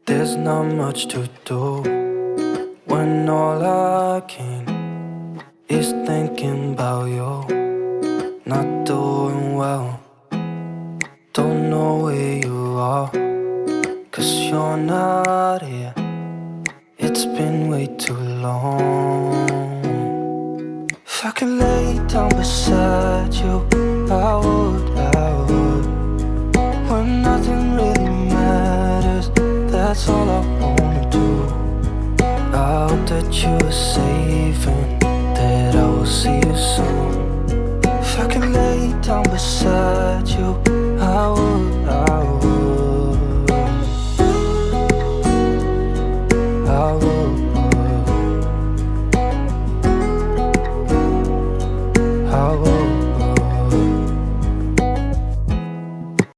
There's not much to do when all I can is thinking about you. Not doing well, don't know where you are, 'cause you're not here. It's been way too long. If I could lay down beside you, I would, when nothing really matters, that's all I wanna do. I hope that you are safe and that I will see you soon. If I could lay down beside